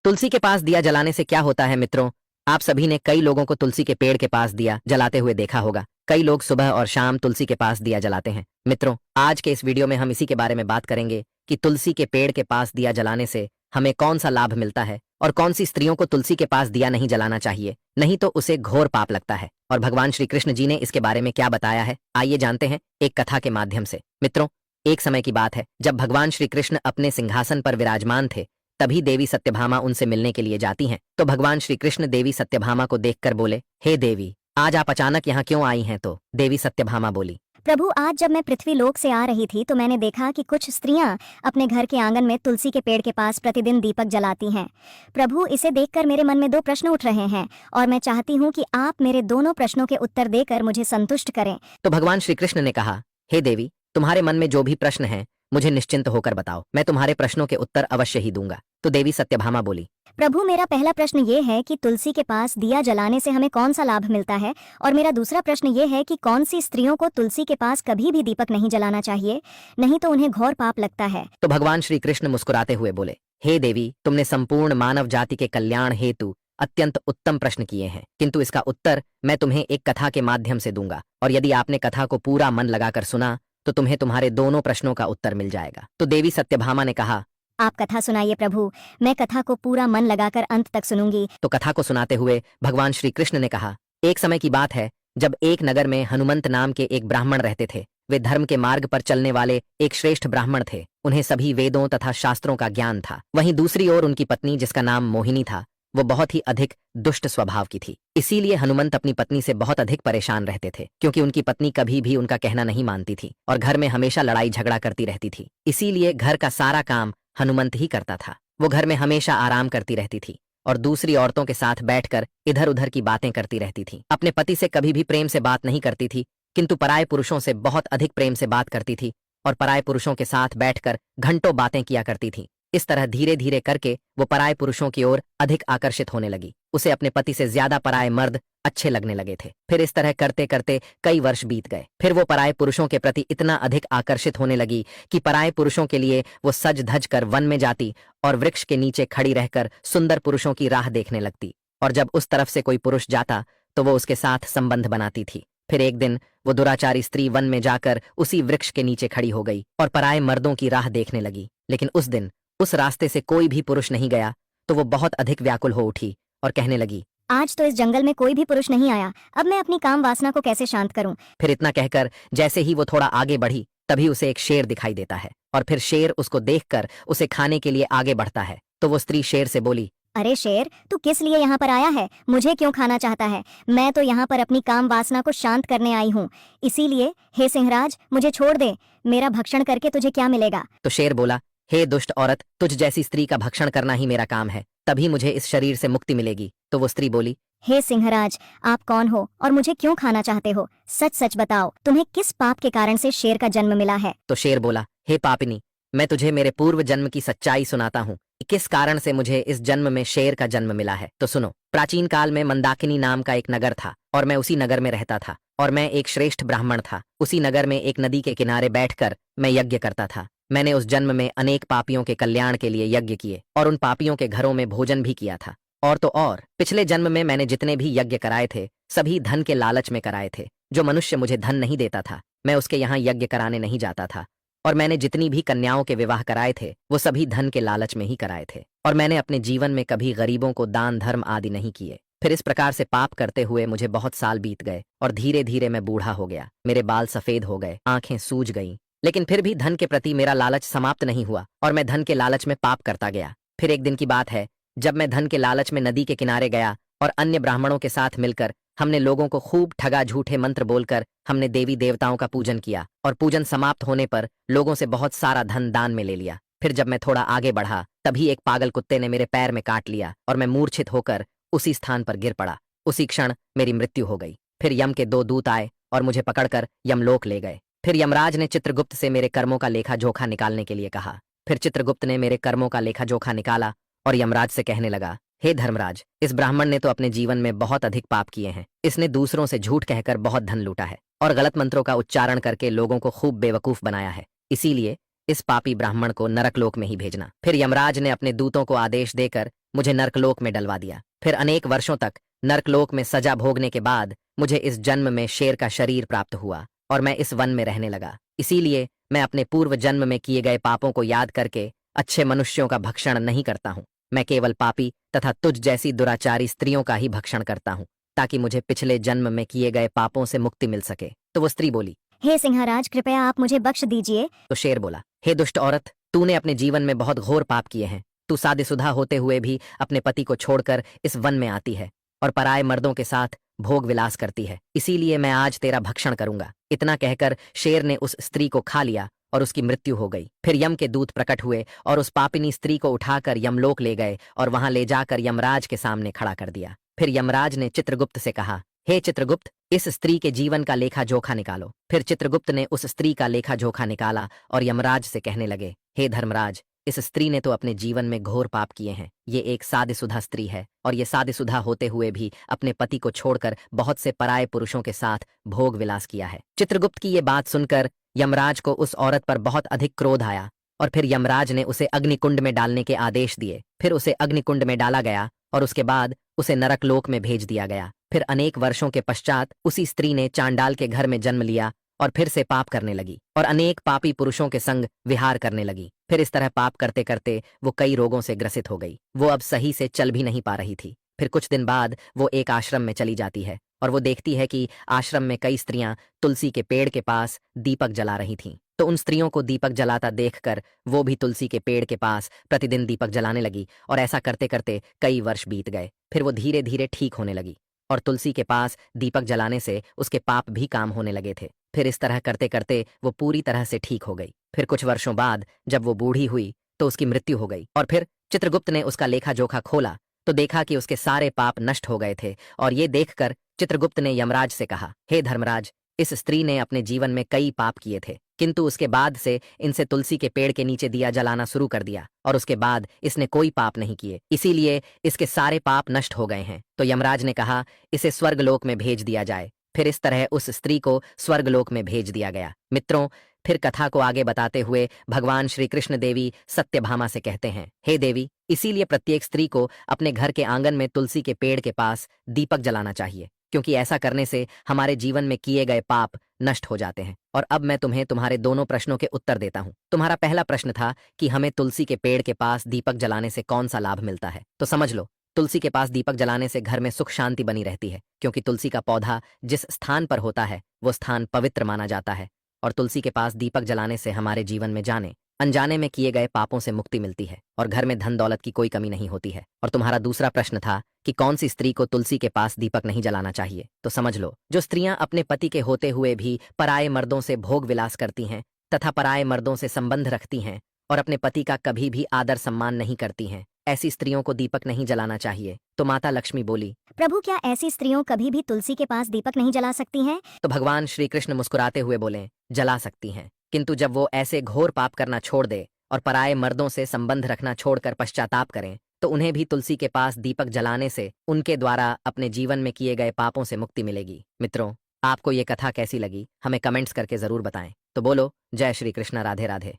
तुलसी के पास दिया जलाने से क्या होता है मित्रों? आप सभी ने कई लोगों को तुलसी के पेड़ के पास दिया जलाते हुए देखा होगा। कई लोग सुबह और शाम तुलसी के पास दिया जलाते हैं। मित्रों, आज के इस वीडियो में हम इसी के बारे में बात करेंगे कि तुलसी के पेड़ के पास दिया जलाने से हमें कौन सा लाभ मिलता है और कौन सी स्त्रियों को तुलसी के पास दिया नहीं जलाना चाहिए, नहीं तो उसे घोर पाप लगता है। और भगवान श्री कृष्ण जी ने इसके बारे में क्या बताया है, आइए जानते हैं एक कथा के माध्यम से। मित्रों, एक समय की बात है जब भगवान श्री कृष्ण अपने सिंहासन पर विराजमान थे, तभी देवी सत्यभामा उनसे मिलने के लिए जाती हैं। तो भगवान श्री कृष्ण देवी सत्यभामा को देखकर बोले, हे देवी, आज आप अचानक यहाँ क्यों आई हैं? तो देवी सत्यभामा बोली, प्रभु, आज जब मैं पृथ्वी लोक से आ रही थी तो मैंने देखा कि कुछ स्त्रियां अपने घर के आंगन में तुलसी के पेड़ के पास प्रतिदिन दीपक जलाती हैं। प्रभु, इसे देखकर मेरे मन में दो प्रश्न उठ रहे हैं और मैं चाहती हूँ कि आप मेरे दोनों प्रश्नों के उत्तर देकर मुझे संतुष्ट करें। तो भगवान श्री कृष्ण ने कहा, हे देवी, तुम्हारे मन में जो भी प्रश्न हैं मुझे निश्चिंत होकर बताओ, मैं तुम्हारे प्रश्नों के उत्तर अवश्य ही दूंगा। तो देवी सत्यभामा बोली, प्रभु, मेरा पहला प्रश्न ये है कि तुलसी के पास दिया जलाने से हमें कौन सा लाभ मिलता है, और मेरा दूसरा प्रश्न ये है कि कौन सी स्त्रियों को तुलसी के पास कभी भी दीपक नहीं जलाना चाहिए, नहीं तो उन्हें घोर पाप लगता है। तो भगवान श्री कृष्ण मुस्कुराते हुए बोले, हे देवी, तुमने संपूर्ण मानव जाति के कल्याण हेतु अत्यंत उत्तम प्रश्न किए हैं, किंतु इसका उत्तर मैं तुम्हें एक कथा के माध्यम से दूंगा, और यदि आपने कथा को पूरा मन लगाकर सुना तो तुम्हें तुम्हारे दोनों प्रश्नों का उत्तर मिल जाएगा। तो देवी सत्यभामा ने कहा, आप कथा सुनाइए प्रभु, मैं कथा को पूरा मन लगाकर अंत तक सुनूंगी। तो कथा को सुनाते हुए भगवान श्री कृष्ण ने कहा, एक समय की बात है जब एक नगर में हनुमंत नाम के एक ब्राह्मण रहते थे। वे धर्म के मार्ग पर चलने वाले एक श्रेष्ठ ब्राह्मण थे। उन्हें सभी वेदों तथा शास्त्रों का ज्ञान था। वहीं दूसरी ओर उनकी पत्नी, जिसका नाम मोहिनी था, वो बहुत ही अधिक दुष्ट स्वभाव की थी। इसीलिए हनुमंत अपनी पत्नी से बहुत अधिक परेशान रहते थे, क्योंकि उनकी पत्नी कभी भी उनका कहना नहीं मानती थी और घर में हमेशा लड़ाई झगड़ा करती रहती थी। इसीलिए घर का सारा काम हनुमंत ही करता था। वो घर में हमेशा आराम करती रहती थी और दूसरी औरतों के साथ बैठकर इधर उधर की बातें करती रहती थी। अपने पति से कभी भी प्रेम से बात नहीं करती थी, किंतु पराये पुरुषों से बहुत अधिक प्रेम से बात करती थी और पराये पुरुषों के साथ बैठकर घंटों बातें किया करती थी। इस तरह धीरे धीरे करके वो पराये पुरुषों की ओर अधिक आकर्षित होने लगी। उसे अपने पति से ज्यादा पराये मर्द अच्छे लगने लगे थे। फिर इस तरह करते करते कई वर्ष बीत गए। फिर वो पराये पुरुषों के प्रति इतना अधिक आकर्षित होने लगी कि पराये पुरुषों के लिए वो सज धज कर वन में जाती और वृक्ष के नीचे खड़ी रहकर सुंदर पुरुषों की राह देखने लगती, और जब उस तरफ से कोई पुरुष जाता तो वो उसके साथ संबंध बनाती थी। फिर एक दिन वो दुराचारी स्त्री वन में जाकर उसी वृक्ष के नीचे खड़ी हो गई और पराये मर्दों की राह देखने लगी। लेकिन उस दिन उस रास्ते से कोई भी पुरुष नहीं गया, तो वो बहुत अधिक व्याकुल हो उठी और कहने लगी, आज तो इस जंगल में कोई भी पुरुष नहीं आया, अब मैं अपनी काम वासना को कैसे शांत करूं। फिर इतना कहकर जैसे ही वो थोड़ा आगे बढ़ी, तभी उसे एक शेर दिखाई देता है और फिर शेर उसको देखकर उसे खाने के लिए आगे बढ़ता है। तो वो स्त्री शेर से बोली, अरे शेर, तू किस लिए यहाँ पर आया है? मुझे क्यों खाना चाहता है? मैं तो यहाँ पर अपनी काम वासना को शांत करने आई हूँ। इसीलिए हे सिंहराज, मुझे छोड़ दे। मेरा भक्षण करके तुझे क्या मिलेगा? तो शेर बोला, हे दुष्ट औरत, तुझ जैसी स्त्री का भक्षण करना ही मेरा काम है, तभी मुझे इस शरीर से मुक्ति मिलेगी। तो वो स्त्री बोली, हे सिंहराज, आप कौन हो और मुझे क्यों खाना चाहते हो? सच सच बताओ, तुम्हें किस पाप के कारण से शेर का जन्म मिला है? तो शेर बोला, हे पापिनी, मैं तुझे मेरे पूर्व जन्म की सच्चाई सुनाता हूँ, किस कारण से मुझे इस जन्म में शेर का जन्म मिला है। तो सुनो, प्राचीन काल में मंदाकिनी नाम का एक नगर था और मैं उसी नगर में रहता था और मैं एक श्रेष्ठ ब्राह्मण था। उसी नगर में एक नदी के किनारे बैठकर मैं यज्ञ करता था। मैंने उस जन्म में अनेक पापियों के कल्याण के लिए यज्ञ किए और उन पापियों के घरों में भोजन भी किया था। और तो और पिछले जन्म में मैंने जितने भी यज्ञ कराए थे, सभी धन के लालच में कराए थे। जो मनुष्य मुझे धन नहीं देता था, मैं उसके यहाँ यज्ञ कराने नहीं जाता था। और मैंने जितनी भी कन्याओं के विवाह कराए थे, वो सभी धन के लालच में ही कराए थे। और मैंने अपने जीवन में कभी गरीबों को दान धर्म आदि नहीं किए। फिर इस प्रकार से पाप करते हुए मुझे बहुत साल बीत गए और धीरे धीरे मैं बूढ़ा हो गया। मेरे बाल सफेद हो गए, आंखें सूज गईं, लेकिन फिर भी धन के प्रति मेरा लालच समाप्त नहीं हुआ और मैं धन के लालच में पाप करता गया। फिर एक दिन की बात है जब मैं धन के लालच में नदी के किनारे गया और अन्य ब्राह्मणों के साथ मिलकर हमने लोगों को खूब ठगा झूठे मंत्र बोलकर हमने देवी देवताओं का पूजन किया और पूजन समाप्त होने पर लोगों से बहुत सारा धन दान में ले लिया। फिर जब मैं थोड़ा आगे बढ़ा, तभी एक पागल कुत्ते ने मेरे पैर में काट लिया और मैं मूर्छित होकर उसी स्थान पर गिर पड़ा। उसी क्षण मेरी मृत्यु हो गई। फिर यम के दो दूत आए और मुझे पकड़कर यमलोक ले गए। फिर यमराज ने चित्रगुप्त से मेरे कर्मों का लेखा जोखा निकालने के लिए कहा। फिर चित्रगुप्त ने मेरे कर्मों का लेखा जोखा निकाला और यमराज से कहने लगा, हे धर्मराज, इस ब्राह्मण ने तो अपने जीवन में बहुत अधिक पाप किए हैं। इसने दूसरों से झूठ कहकर बहुत धन लूटा है और गलत मंत्रों का उच्चारण करके लोगों को खूब बेवकूफ बनाया है। इसीलिए इस पापी ब्राह्मण को नरकलोक में ही भेजना। फिर यमराज ने अपने दूतों को आदेश देकर मुझे नर्कलोक में डलवा दिया। फिर अनेक वर्षों तक नर्कलोक में सजा भोगने के बाद मुझे इस जन्म में शेर का शरीर प्राप्त हुआ और मैं इस वन में रहने लगा। इसीलिए मैं अपने पूर्व जन्म में किए गए पापों को याद करके अच्छे मनुष्यों का भक्षण नहीं करता हूँ। मैं केवल पापी तथा तुझ जैसी दुराचारी स्त्रियों का ही भक्षण करता हूँ, ताकि मुझे पिछले जन्म में किए गए पापों से मुक्ति मिल सके। तो वो स्त्री बोली। हे सिंहराज, कृपया आप मुझे बख्श दीजिए। तो शेर बोला, हे दुष्ट औरत, तूने अपने जीवन में बहुत घोर पाप किए हैं। तू शादीशुदा होते हुए भी अपने पति को छोड़कर इस वन में आती है और पराये मर्दों के साथ भोग विलास करती है। इसीलिए मैं आज तेरा भक्षण करूंगा। इतना कहकर शेर ने उस स्त्री को खा लिया और उसकी मृत्यु हो गई। फिर यम के दूत प्रकट हुए और उस पापिनी स्त्री को उठाकर यमलोक ले गए और वहां ले जाकर यमराज के सामने खड़ा कर दिया। फिर यमराज ने चित्रगुप्त से कहा, हे चित्रगुप्त, इस स्त्री के जीवन का लेखा जोखा निकालो। फिर चित्रगुप्त ने उस स्त्री का लेखा जोखा निकाला और यमराज से कहने लगे, हे धर्मराज, इस स्त्री ने तो अपने जीवन में घोर पाप किए हैं। ये एक शादीशुदा स्त्री है और ये शादीशुदा होते हुए भी अपने पति को छोड़कर बहुत से पराये पुरुषों के साथ भोग विलास किया है। चित्रगुप्त की ये बात सुनकर यमराज को उस औरत पर बहुत अधिक क्रोध आया और फिर यमराज ने उसे अग्निकुंड में डालने के आदेश दिए। फिर उसे अग्निकुंड में डाला गया और उसके बाद उसे नरकलोक में भेज दिया गया। फिर अनेक वर्षों के पश्चात उसी स्त्री ने चांडाल के घर में जन्म लिया और फिर से पाप करने लगी और अनेक पापी पुरुषों के संग विहार करने लगी। फिर इस तरह पाप करते करते वो कई रोगों से ग्रसित हो गई। वो अब सही से चल भी नहीं पा रही थी। फिर कुछ दिन बाद वो एक आश्रम में चली जाती है और वो देखती है कि आश्रम में कई स्त्रियां तुलसी के पेड़ के पास दीपक जला रही थीं। तो उन स्त्रियों को दीपक जलाता देखकर वो भी तुलसी के पेड़ के पास प्रतिदिन दीपक जलाने लगी और ऐसा करते करते कई वर्ष बीत गए। फिर वो धीरे धीरे ठीक होने लगी और तुलसी के पास दीपक जलाने से उसके पाप भी काम होने लगे थे। फिर इस तरह करते करते वो पूरी तरह से ठीक हो गई। फिर कुछ वर्षों बाद जब वो बूढ़ी हुई तो उसकी मृत्यु हो गई और फिर चित्रगुप्त ने उसका लेखा जोखा खोला तो देखा कि उसके सारे पाप नष्ट हो गए थे। और ये देखकर चित्रगुप्त ने यमराज से कहा, हे धर्मराज, इस स्त्री ने अपने जीवन में कई पाप किए थे, किंतु उसके बाद से इनसे तुलसी के पेड़ के नीचे दिया जलाना शुरू कर दिया और उसके बाद इसने कोई पाप नहीं किए, इसीलिए इसके सारे पाप नष्ट हो गए हैं। तो यमराज ने कहा, इसे स्वर्गलोक में भेज दिया जाए। फिर इस तरह उस स्त्री को स्वर्गलोक में भेज दिया गया। मित्रों, फिर कथा को आगे बताते हुए भगवान श्री कृष्ण देवी सत्यभामा से कहते हैं, हे देवी, इसीलिए प्रत्येक स्त्री को अपने घर के आंगन में तुलसी के पेड़ के पास दीपक जलाना चाहिए, क्योंकि ऐसा करने से हमारे जीवन में किए गए पाप नष्ट हो जाते हैं। और अब मैं तुम्हें तुम्हारे दोनों प्रश्नों के उत्तर देता हूँ। तुम्हारा पहला प्रश्न था कि हमें तुलसी के पेड़ के पास दीपक जलाने से कौन सा लाभ मिलता है। तो समझ लो, तुलसी के पास दीपक जलाने से घर में सुख शांति बनी रहती है, क्योंकि तुलसी का पौधा जिस स्थान पर होता है वो स्थान पवित्र माना जाता है। और तुलसी के पास दीपक जलाने से हमारे जीवन में जाने अनजाने में किए गए पापों से मुक्ति मिलती है और घर में धन दौलत की कोई कमी नहीं होती है। और तुम्हारा दूसरा प्रश्न था कि कौन सी स्त्री को तुलसी के पास दीपक नहीं जलाना चाहिए। तो समझ लो, जो स्त्रियां अपने पति के होते हुए भी पराये मर्दों से भोग विलास करती हैं तथा पराये मर्दों से संबंध रखती हैं और अपने पति का कभी भी आदर सम्मान नहीं करती हैं, ऐसी स्त्रियों को दीपक नहीं जलाना चाहिए। तो माता लक्ष्मी बोली, प्रभु, क्या ऐसी स्त्रियों कभी भी तुलसी के पास दीपक नहीं जला सकती हैं? तो भगवान श्री कृष्ण मुस्कुराते हुए बोले, जला सकती हैं, किंतु जब वो ऐसे घोर पाप करना छोड़ दे और पराये मर्दों से संबंध रखना छोड़कर पश्चाताप करें, तो उन्हें भी तुलसी के पास दीपक जलाने से उनके द्वारा अपने जीवन में किए गए पापों से मुक्ति मिलेगी। मित्रों, आपको ये कथा कैसी लगी हमें कमेंट्स करके जरूर बताएं। तो बोलो, जय श्री कृष्ण, राधे राधे।